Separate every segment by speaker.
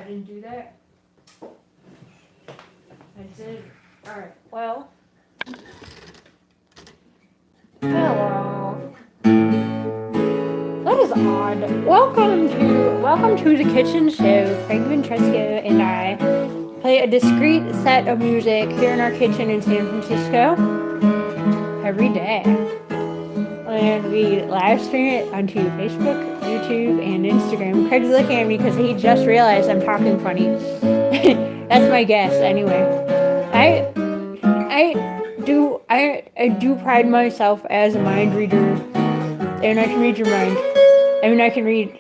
Speaker 1: didn't do that. I did. Alright, well. Hello. That is odd. Welcome to the kitchen show. Craig Ventresco and I play a discrete set of music here in our kitchen in San Francisco every day. And we live stream it onto Facebook, YouTube, and Instagram. Craig's looking at me because he just realized I'm talking funny. That's my guess, anyway. I do pride myself as a mind reader, and I can read your mind. I mean, I could read.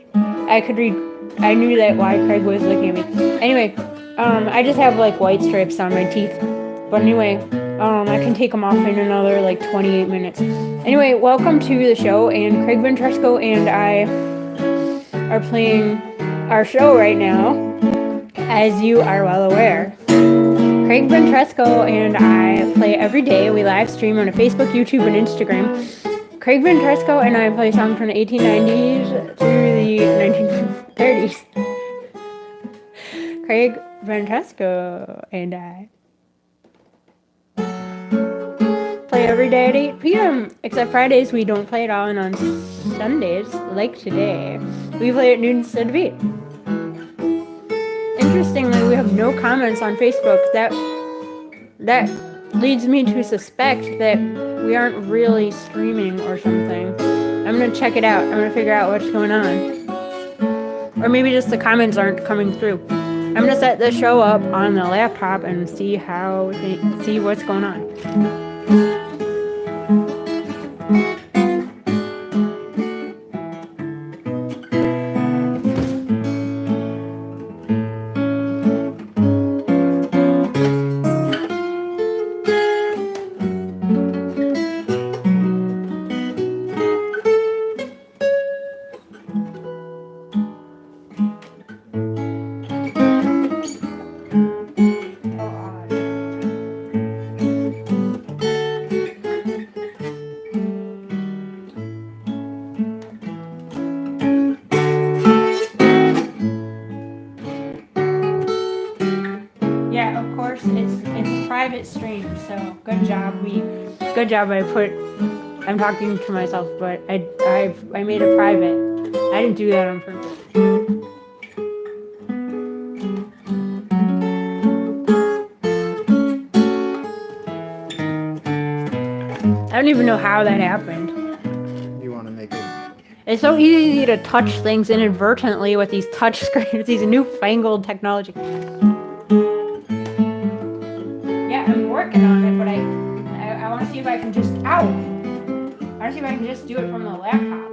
Speaker 1: I knew that why Craig was looking at me. Anyway, I just have like white stripes on my teeth. But anyway, I can take them off in another like 28 minutes. Anyway, welcome to the show, and Craig Ventresco and I are playing our show right now, as you are well aware. Craig Ventresco and I play every day. We live stream on a Facebook, YouTube, and Instagram. Craig Ventresco and I play songs from the 1890s through the 1930s. Craig Ventresco and I play every day at 8 p.m. Except Fridays we don't play at all, and on Sundays, like today, we play at noon instead of 8. Interestingly, we have no comments on Facebook. That leads me to suspect that we aren't really streaming or something. I'm gonna check it out. I'm gonna figure out what's going on. Or maybe just the comments aren't coming through. I'm gonna set the show up on the laptop and see what's going on. Yeah, of course, it's a private stream, so good job. I'm talking to myself, but I made it private. I didn't do that on purpose. I don't even know how that happened.
Speaker 2: You want to make it?
Speaker 1: It's so easy to touch things inadvertently with these touch screens, these newfangled technology. I'm working on it, but I want to see if I can just I want to see if I can just do it from the laptop.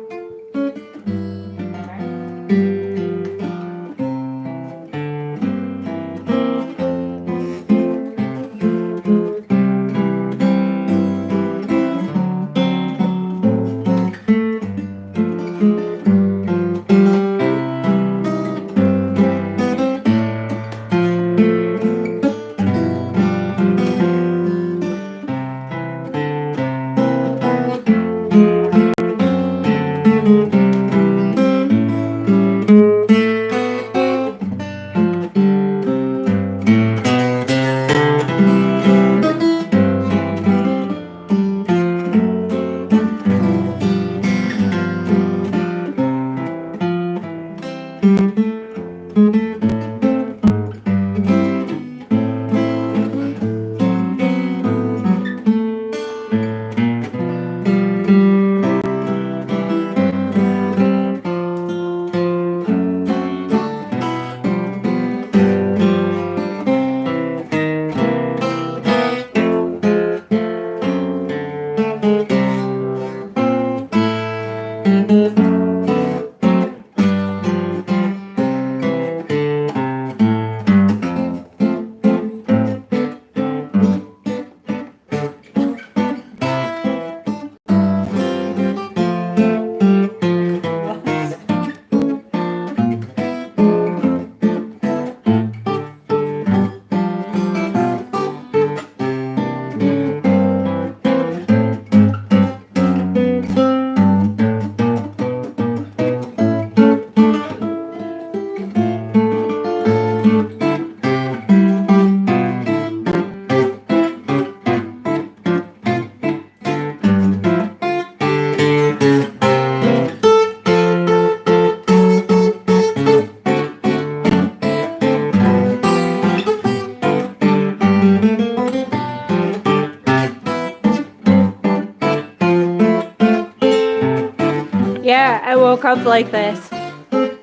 Speaker 1: woke up like this. Can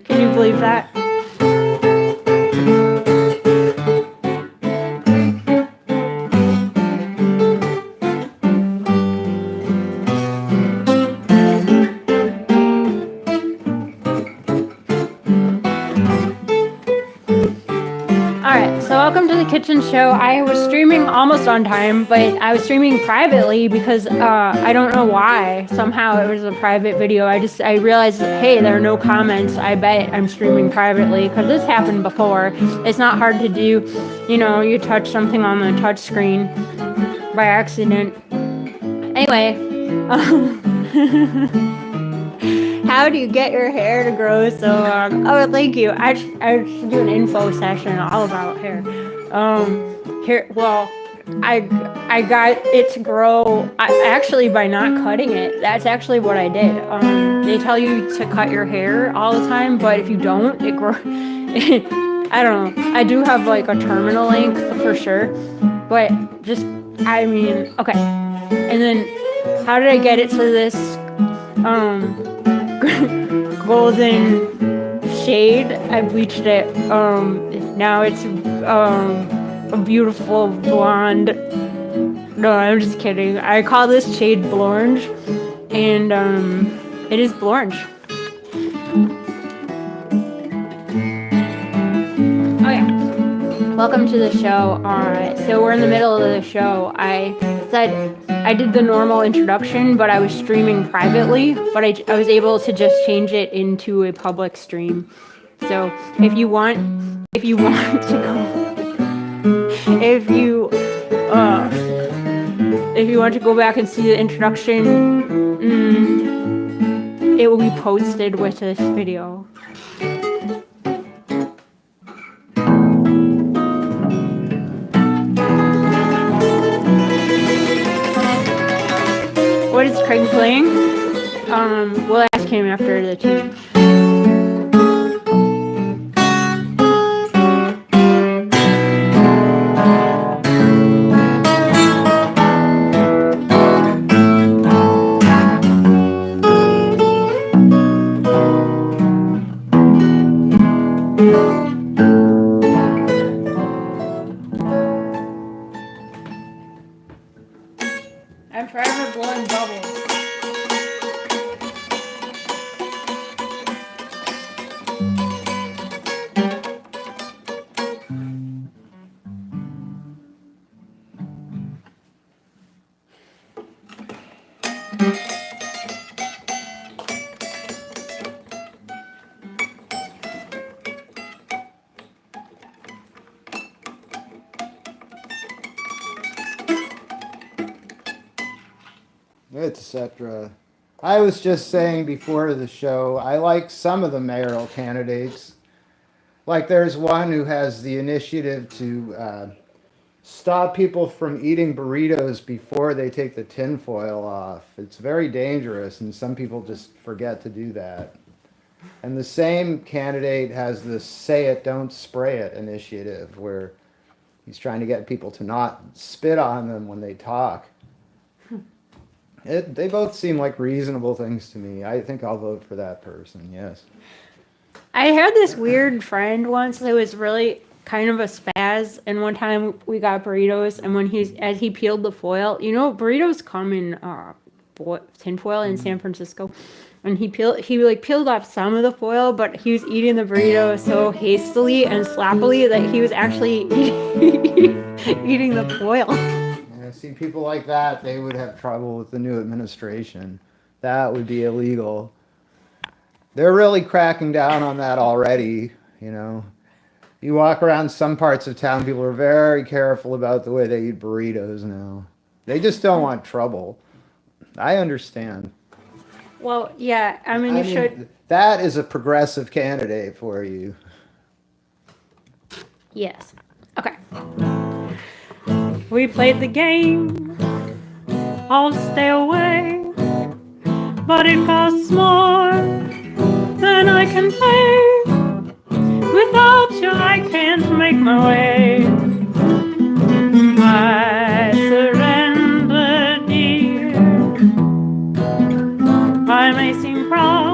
Speaker 1: you believe that? Alright, so welcome to the kitchen show. I was streaming almost on time, but I was streaming privately because I don't know why. Somehow it was a private video. I realized, hey, there are no comments. I bet I'm streaming privately because this happened before. It's not hard to do. You know, you touch something on the touch screen by accident. Anyway, how do you get your hair to grow so long? Oh, thank you. I should do an info session all about hair. I got it to grow actually by not cutting it. That's actually what I did. They tell you to cut your hair all the time, but if you don't, it grows. I don't know. I do have like a terminal length for sure, but okay. And then how did I get it to this golden shade? I bleached it. Now it's a beautiful blonde. No, I'm just kidding. I call this shade Blonge, and it is Blonge. Oh yeah. Welcome to the show. So we're in the middle of the show. I said I did the normal introduction, but I was streaming privately, but I was able to just change it into a public stream. So if you want to go back and see the introduction, it will be posted with this video. What is Craig playing? We'll ask him after the team. I'm forever blowing bubbles.
Speaker 2: Etc. I was just saying before the show, I like some of the mayoral candidates. Like there's one who has the initiative to stop people from eating burritos before they take the tinfoil off. It's very dangerous, and some people just forget to do that. And the same candidate has the say it, don't spray it initiative, where he's trying to get people to not spit on them when they talk. They both seem like reasonable things to me. I think I'll vote for that person, yes.
Speaker 1: I had this weird friend once that was really kind of a spaz, and one time we got burritos, and as he peeled the foil, burritos come in tinfoil in San Francisco, and he peeled off some of the foil, but he was eating the burrito so hastily and sloppily that he was actually eating the foil.
Speaker 2: See, people like that, they would have trouble with the new administration. That would be illegal. They're really cracking down on that already, You walk around some parts of town, people are very careful about the way they eat burritos now. They just don't want trouble. I understand.
Speaker 1: Well, yeah, I mean, you should...
Speaker 2: That is a progressive candidate for you.
Speaker 1: Yes. Okay. We played the game, I'll stay away, but it costs more than I can pay. Without you I can't make my way. I surrender, dear. I may seem proud,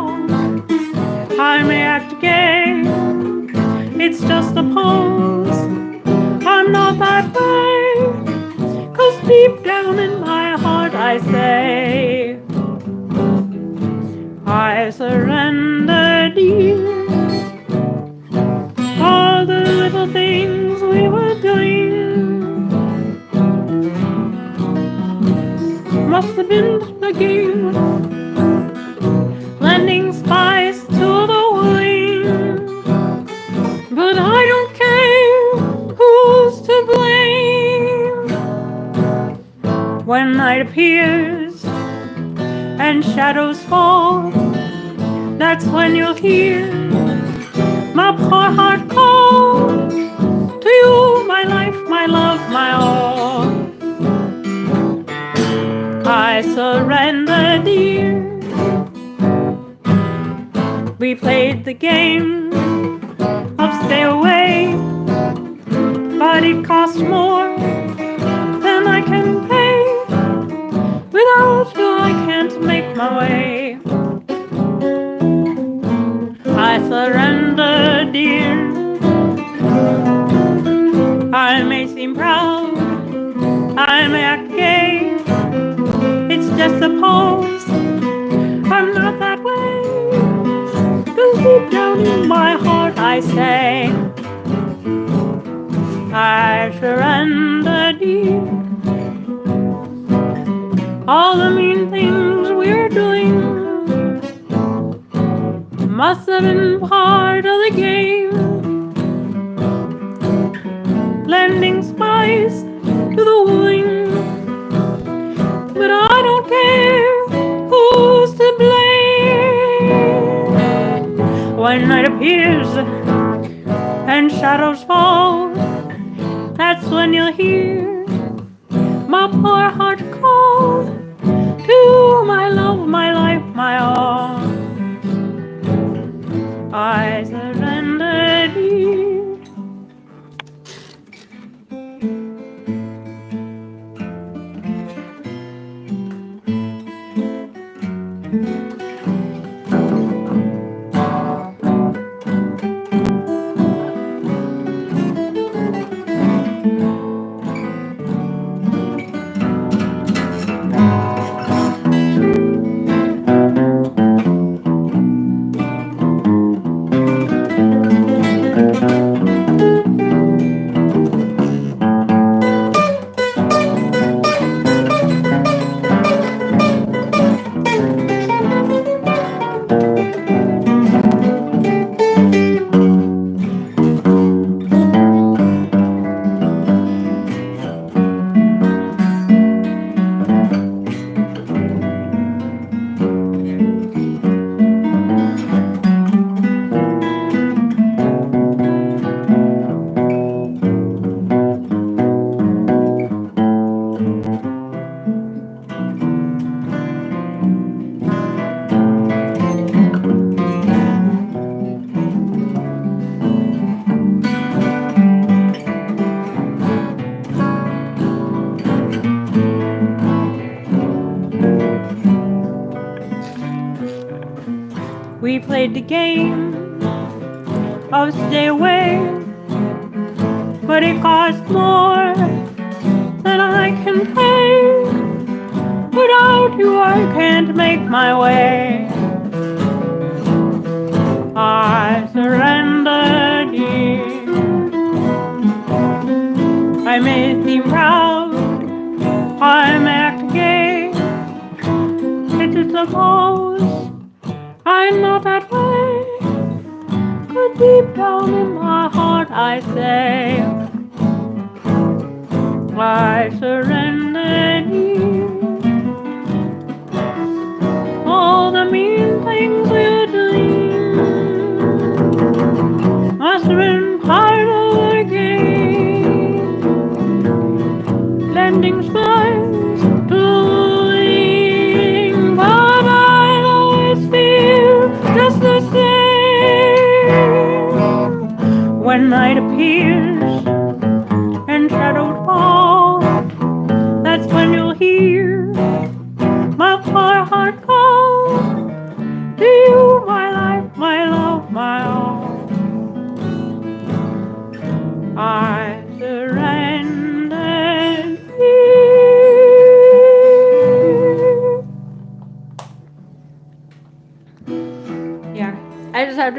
Speaker 1: act gay. It's just a pose. I'm not that way. 'Cause deep down in my heart I say, I surrender, dear. All the little things we were doing must have been a game, lending spice to the wooing. But I don't care who's to blame. When night appears and shadows fall, that's when you'll hear my poor heart call to you, my life, my love, my all. I surrender, dear. We played the game of stay away, but it costs more than I can pay. Without you I can't make my way. I surrender, dear. I may seem proud, I may act gay. It's just a pose, I'm not that way. 'Cause deep down in my heart I say, I surrender, dear. All the mean things we're doing must have been part of the game, lending spice to the wooing. But I don't care who's to blame. When night appears and shadows fall, that's when you'll hear my poor heart call to my love, my life, my all. I surrender, dear. We played the game of stay away, but it cost more than I can pay. Without you I can't make my way. I surrender, dear. I may seem proud, I may act gay. It is suppose I'm not that way. But deep down in my heart I say, I surrender, dear. All the mean things we're doing must have been part of the game, lending spice to wing. But I always feel just the same when night appears and shadows fall. That's when you'll hear my poor heart call to you, my life, my love, my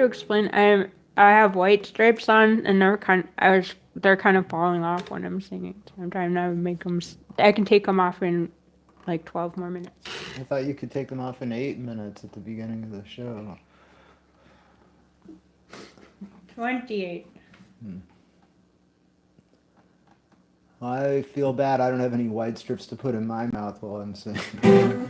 Speaker 1: explain. I have white stripes on, and they're kind of falling off when I'm singing. So I'm trying to make them. I can take them off in like 12 more minutes.
Speaker 2: I thought you could take them off in 8 minutes at the beginning of the show.
Speaker 1: 28.
Speaker 2: I feel bad I don't have any white strips to put in my mouth while I'm singing.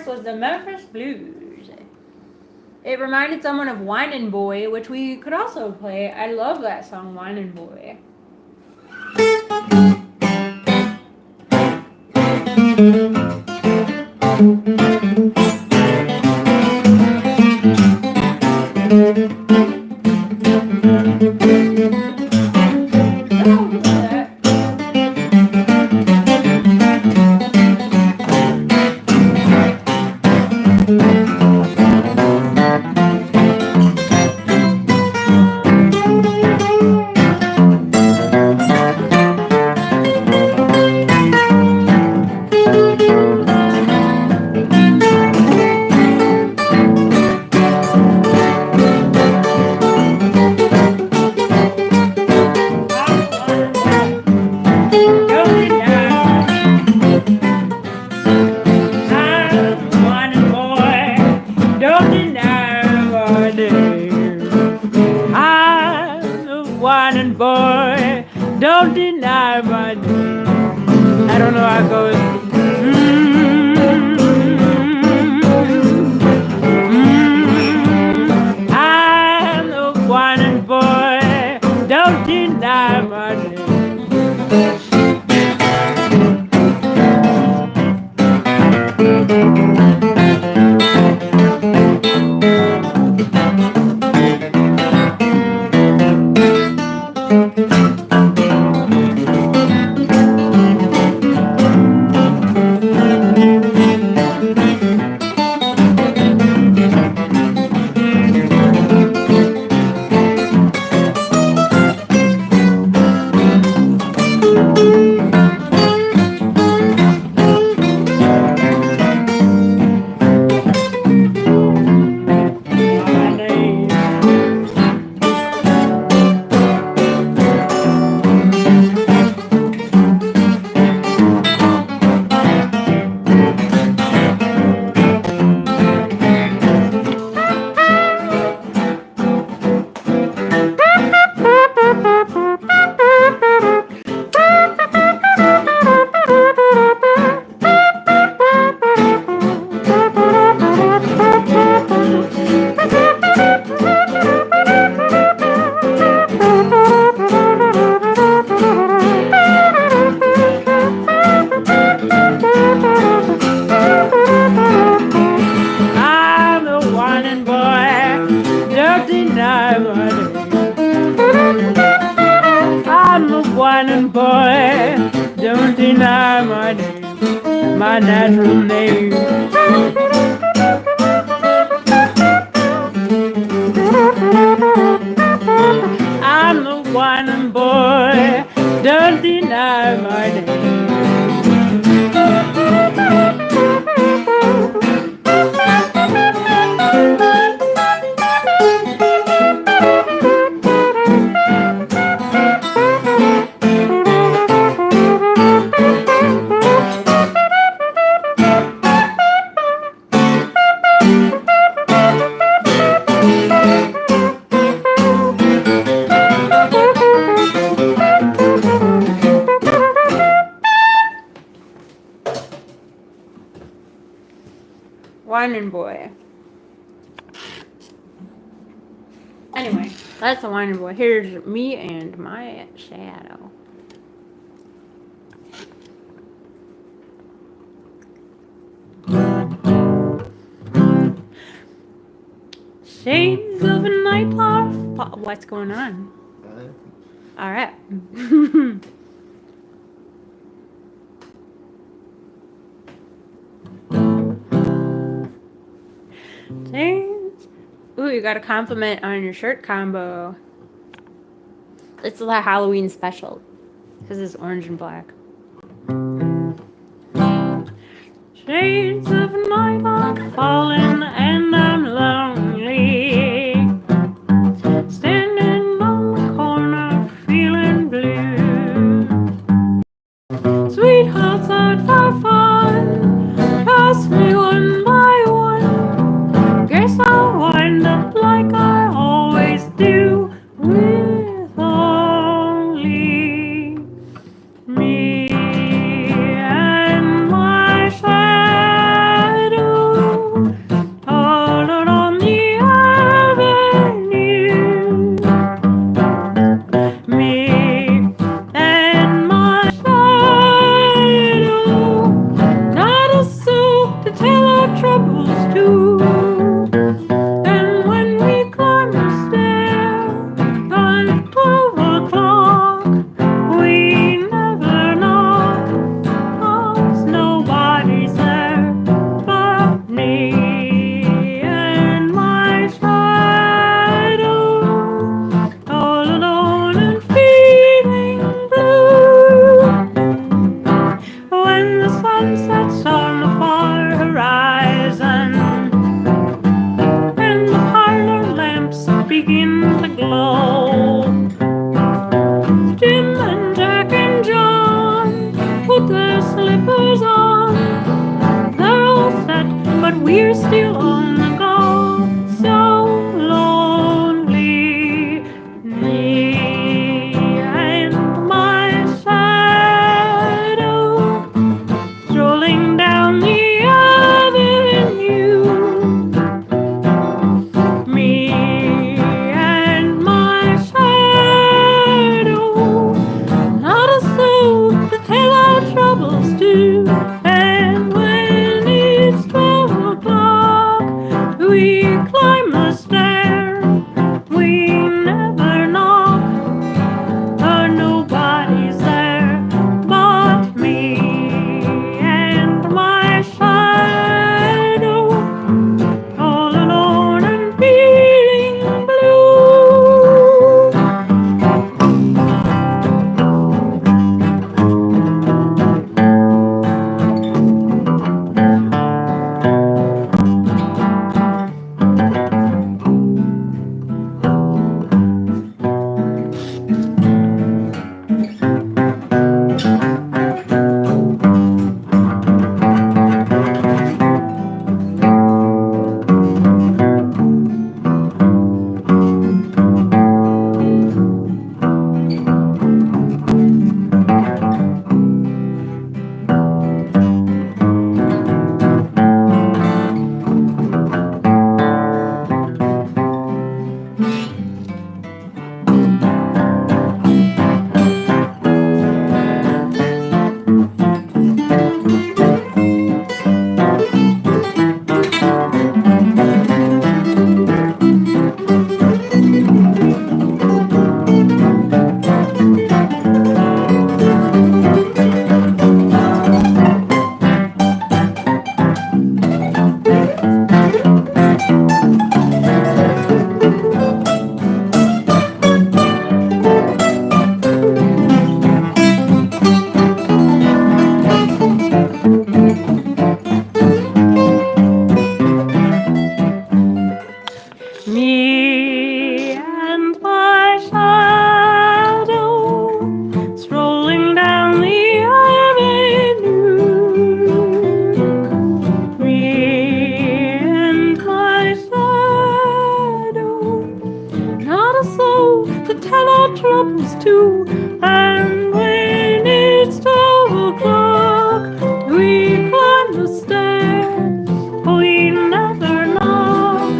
Speaker 1: first was the Memphis Blues. It reminded someone of Whinin' Boy, which we could also play. I love that song, Whinin' Boy. Boy, don't deny my name. I don't know how it goes. I'm the whining boy, don't deny my name. I'm a whining boy, don't deny my name, my natural name. I'm a whining boy, don't deny my name. Whining boy. Anyway, that's the whining boy. Here's me and my shadow. Shades of a night off. What's going on? All right. Thanks. Ooh, you got a compliment on your shirt combo. It's the Halloween special because it's orange and black. Shades of night are falling and I'm lonely, standing on the corner feeling blue. Sweethearts out for fun, pass me one by one. Guess I'll wind up like I always do, with only me and my shadow. put their slippers on. They're all set, but we're still on the go. So lonely, me and my shadow, strolling down the avenue. Me and my shadow, not a soul to tell our troubles to. And when it's 12 o'clock, we climb the stair. We never knock, for nobody's there but me and my shadow, all alone and feeling blue. Me and my shadow, strolling down the avenue. Me and my shadow, not a soul to tell our troubles to. And when it's 12 o'clock, we climb the stairs. We never knock,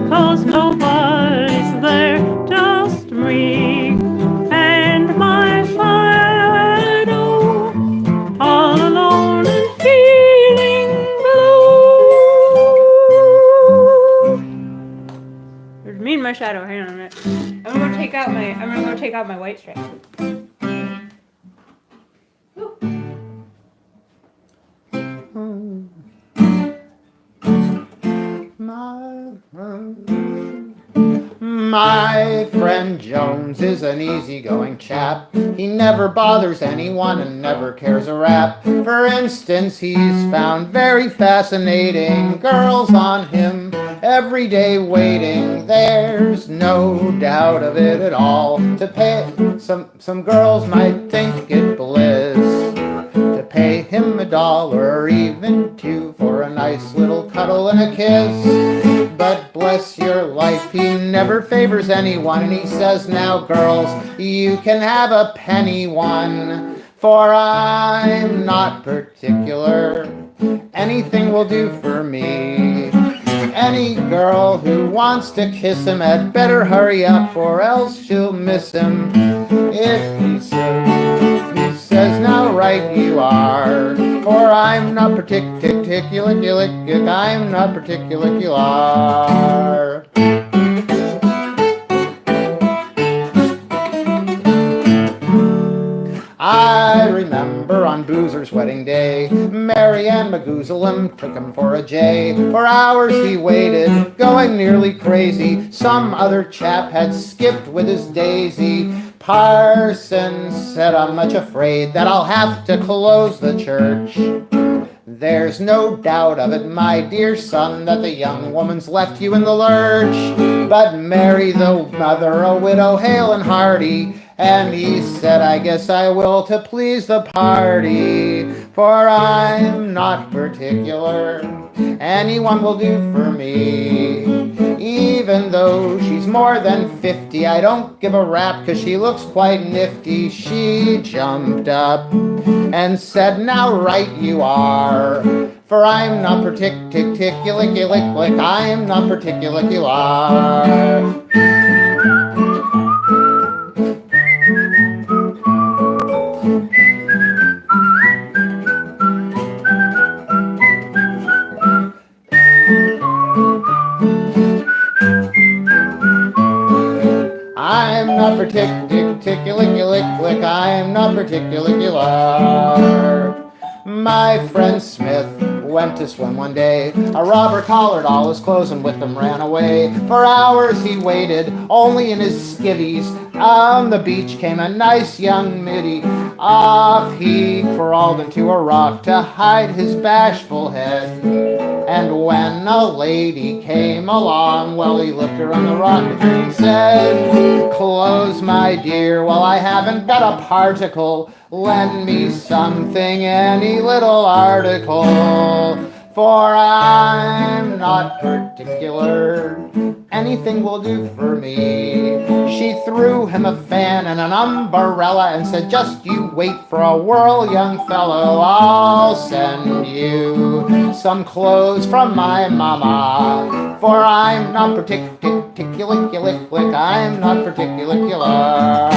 Speaker 1: 'cause nobody's there, just me and my shadow, all alone and feeling blue. There's me and my shadow. Hang on a minute. I'm gonna go take out my white stripe.
Speaker 2: My friend Jones is an easygoing chap. He never bothers anyone and never cares a rap. For instance, he's found very fascinating girls on him every day waiting. There's no doubt of it at all. To pay some girls might think it bliss to pay him $1 or even $2 for a nice little cuddle and a kiss. But bless your life, he never favors anyone, and he says, now girls, you can have a penny one, for I'm not particular. Anything will do for me. Any girl who wants to kiss him had better hurry up, or else she'll miss him. If he says, now right you are, for I'm not particular, I'm not particular. I remember on Boozer's wedding day, Mary Ann McGoozlem took him for a jay. For hours he waited, going nearly crazy. Some other chap had skipped with his daisy. Parson said, I'm much afraid that I'll have to close the church. There's no doubt of it, my dear son, that the young woman's left you in the lurch. But Mary, the mother, a widow hale and hearty, and he said, I guess I will to please the party, for I'm not particular, anyone will do for me. Even though she's more than 50, I don't give a rap, 'cause she looks quite nifty. She jumped up and said, now right you are, for I'm not particular, I'm not particular. I'm not particular, I'm not particular. My friend Smith went to swim one day. A robber collared all his clothes and with them ran away. For hours he waited, only in his skivvies. On the beach came a nice young middy. Off he crawled into a rock to hide his bashful head. And when a lady came along, well, he looked her on the rock and said, clothes, my dear, well, I haven't got a particle. Lend me something, any little article, for I'm not particular, anything will do for me. She threw him a fan and an umbrella and said, just you wait for a whirl, young fellow, I'll send you some clothes from my mama, for I'm not particular, I'm not particular.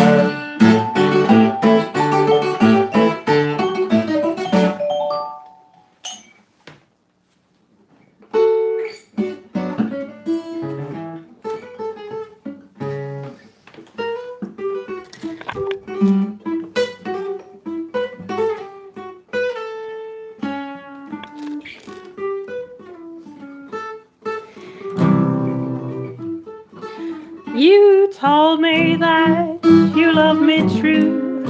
Speaker 1: You told me that you loved me true,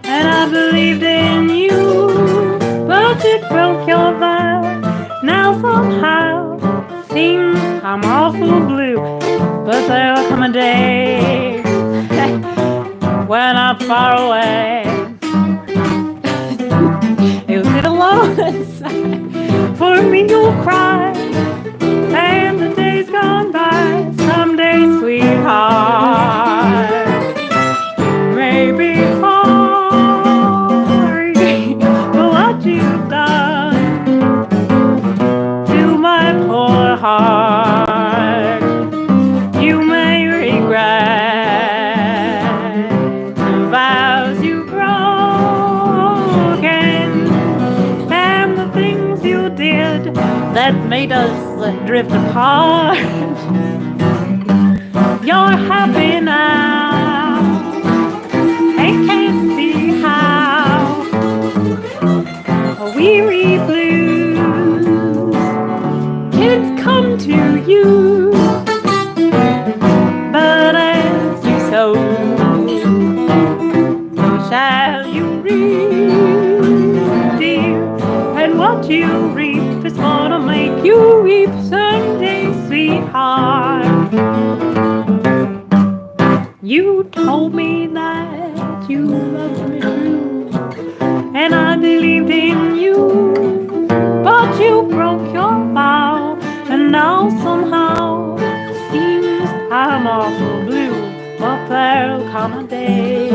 Speaker 1: and I believed in you, but it broke your vow. Now somehow seems I'm awful blue, but there'll come a day when I'm far away. You'll sit alone inside, for me you'll cry, and the days gone by, someday, sweetheart, maybe sorry for what you've done to my poor heart. You may regret the vows you've broken and the things you did that made us drift apart. You're happy now, I can't see how. A weary blues kids come to you, but as you sow, so shall you reap, dear, and what you reap is gonna make you weep someday, sweetheart. You told me that you loved me true, and I believed in you, but you broke your vow, and now somehow seems I'm awful blue, but there'll come a day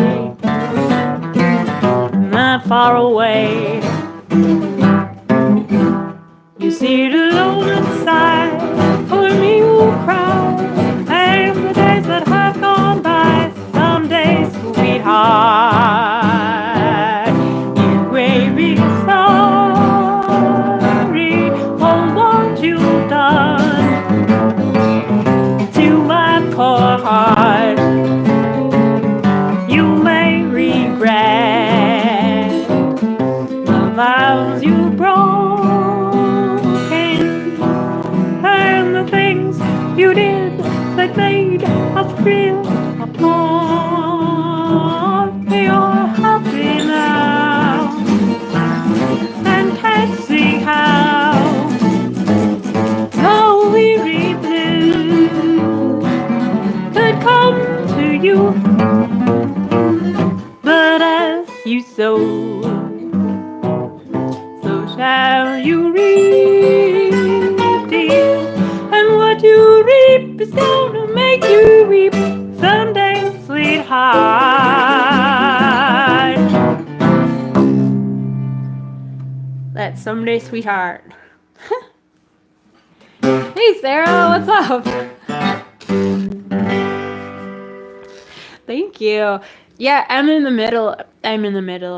Speaker 1: not far away. You sit alone inside, for me you'll cry, and the days that have gone by, someday, sweetheart, you may be sorry for what you've done to my poor heart. You may regret the vows you broken and the things you did that made us drift apart. They are that someday, sweetheart. Hey, Sarah, what's up? Thank you. Yeah, I'm in the middle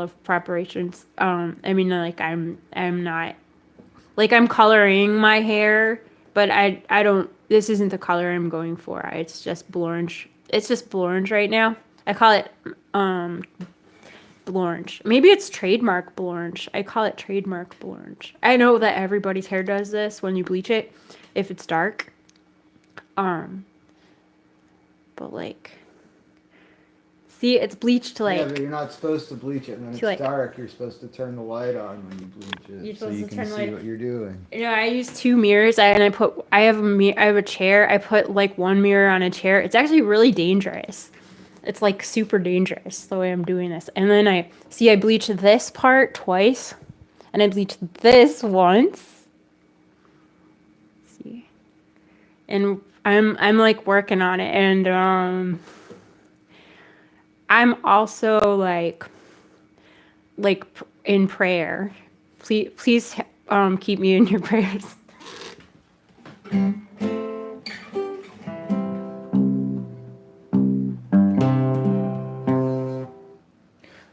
Speaker 1: of preparations. I mean, like I'm not like I'm coloring my hair, but I don't. This isn't the color I'm going for. It's just blanche. It's just blanche right now. I call it blanche. Maybe it's trademark blanche. I call it trademark blanche. I know that everybody's hair does this when you bleach it, if it's dark. But like, see, it's bleached like.
Speaker 2: Yeah, but you're not supposed to bleach it when it's
Speaker 1: like,
Speaker 2: dark. You're supposed to turn the light on when you bleach it, so you can see what you're doing.
Speaker 1: You know, I use 2 mirrors, I have a chair. I put like 1 mirror on a chair. It's actually really dangerous. It's like super dangerous the way I'm doing this. And then I bleached this part twice, and I bleached this once. See, and I'm like working on it, and I'm also like in prayer. Please keep me in your prayers.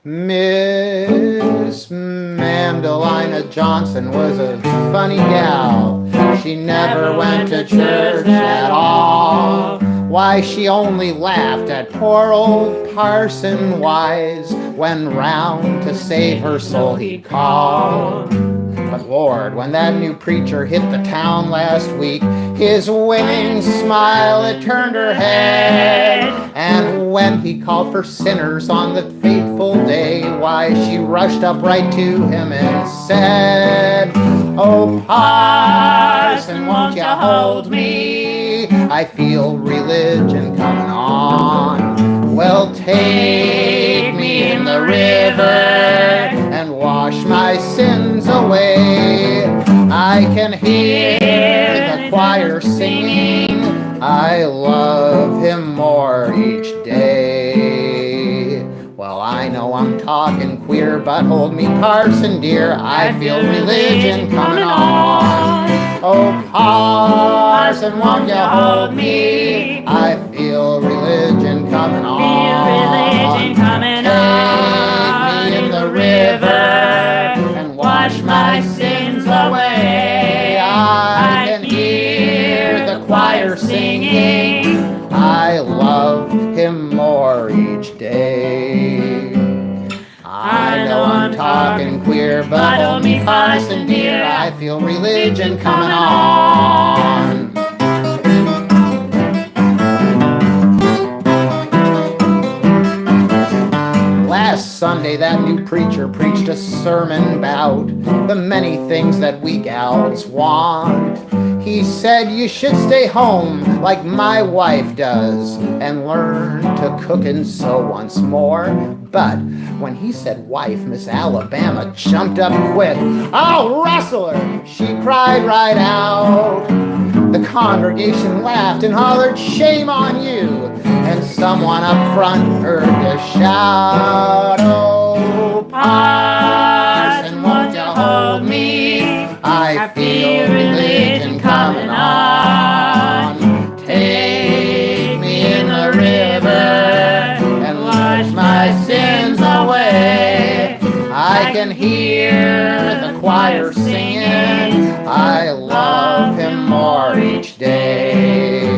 Speaker 2: Miss Mandalina Johnson was a funny gal. She never went to church at all. Why, she only laughed at poor old Parson Wise when round to save her soul he'd call. But Lord, when that new preacher hit the town last week, his winning smile, it turned her head. And when he called for sinners on the fateful day, why, she rushed up right to him and said, "Oh, Parson, won't you hold me? I feel religion coming on. Well, take me in the river and wash my sins away. I can hear the choir singing, I love him more each day." Well, I know I'm talking queer, but hold me, Parson dear, I feel religion coming on. Oh, Parson, won't you hold me? I feel religion coming on. Take me in the river and wash my sins away. I can hear the choir singing, I love him more each day. I know I'm talking queer, but hold me, Parson dear, I feel religion coming on. Last Sunday, that new preacher preached a sermon about the many things that we gals want. He said you should stay home like my wife does and learn to cook and sew once more. But when he said wife, Miss Alabama jumped up quick. "I'll wrestle her!" she cried right out. The congregation laughed and hollered, "Shame on you!" And someone up front heard the shout, "Oh, Parson, won't you hold me? I feel religion coming on. Take me in the river and wash my sins away. I can hear the choir singing, I love him more each day.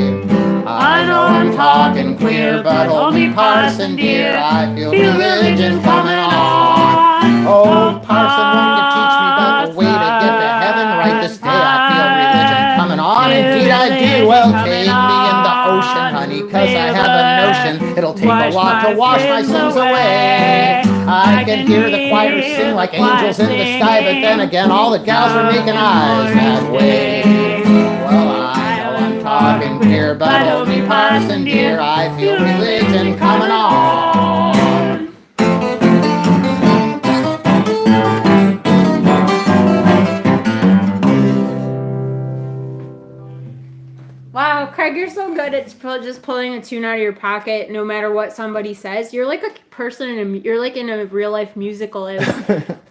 Speaker 2: I know I'm talking queer, but hold me, Parson dear, I feel religion coming on. Oh, Parson, won't you teach me about the way to get to heaven? Right this day I feel religion coming on. Indeed I do. Well, take me in the ocean, honey, 'cause I have a notion it'll take a lot to wash my sins away. I can hear the choir sing like angels in the sky, but then again all the gals are making eyes that way. Well, I know I'm talking queer, but hold me, Parson dear, I feel religion coming on.
Speaker 1: Wow, Craig, you're so good good at just pulling a tune out of your pocket, no matter what somebody says. You're like a person you're like in a real life musical.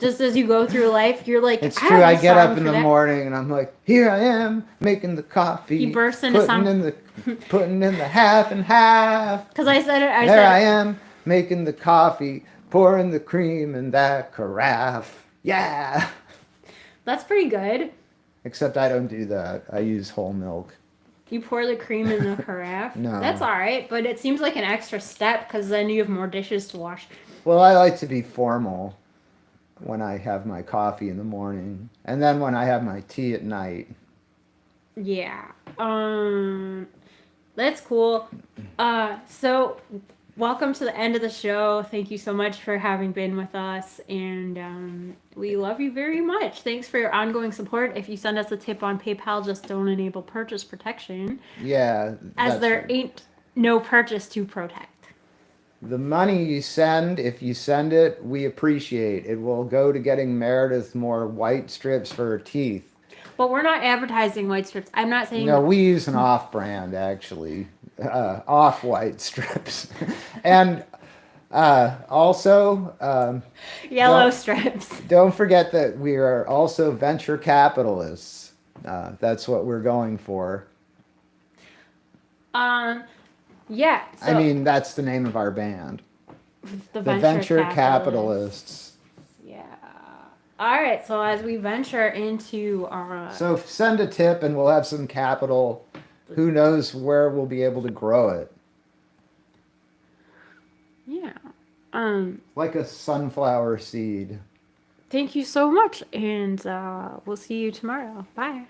Speaker 1: Just as you go through life, you're like.
Speaker 2: It's
Speaker 1: I
Speaker 2: true.
Speaker 1: have
Speaker 2: I
Speaker 1: a
Speaker 2: get
Speaker 1: song
Speaker 2: up in
Speaker 1: for
Speaker 2: the
Speaker 1: that.
Speaker 2: morning and I'm like, here I am making the coffee.
Speaker 1: You burst into
Speaker 2: putting in the half and half.
Speaker 1: Because I said it.
Speaker 2: I am making the coffee, pouring the cream in that carafe. Yeah.
Speaker 1: That's pretty good.
Speaker 2: Except I don't do that. I use whole milk.
Speaker 1: You pour the cream in the carafe?
Speaker 2: No.
Speaker 1: That's all right, but it seems like an extra step because then you have more dishes to wash.
Speaker 2: Well, I like to be formal when I have my coffee in the morning, and then when I have my tea at night.
Speaker 1: Yeah. That's cool. So welcome to the end of the show. Thank you so much for having been with us, and we love you very much. Thanks for your ongoing support. If you send us a tip on PayPal, just don't enable purchase protection.
Speaker 2: Yeah.
Speaker 1: As there ain't no purchase to protect.
Speaker 2: The money you send, if you send it, we appreciate. It will go to getting Meredith more white strips for her teeth.
Speaker 1: But we're not advertising white strips. I'm not saying...
Speaker 2: No, we use an off-brand, actually. Off-white strips. And also...
Speaker 1: yellow strips.
Speaker 2: Don't forget that we are also venture capitalists. That's what we're going for.
Speaker 1: Yeah. So
Speaker 2: I mean, that's the name of our band.
Speaker 1: The
Speaker 2: Venture Capitalists.
Speaker 1: Yeah. All right. So as we venture into our...
Speaker 2: So send a tip and we'll have some capital. Who knows where we'll be able to grow it.
Speaker 1: Yeah.
Speaker 2: Like a sunflower seed.
Speaker 1: Thank you so much. And we'll see you tomorrow. Bye.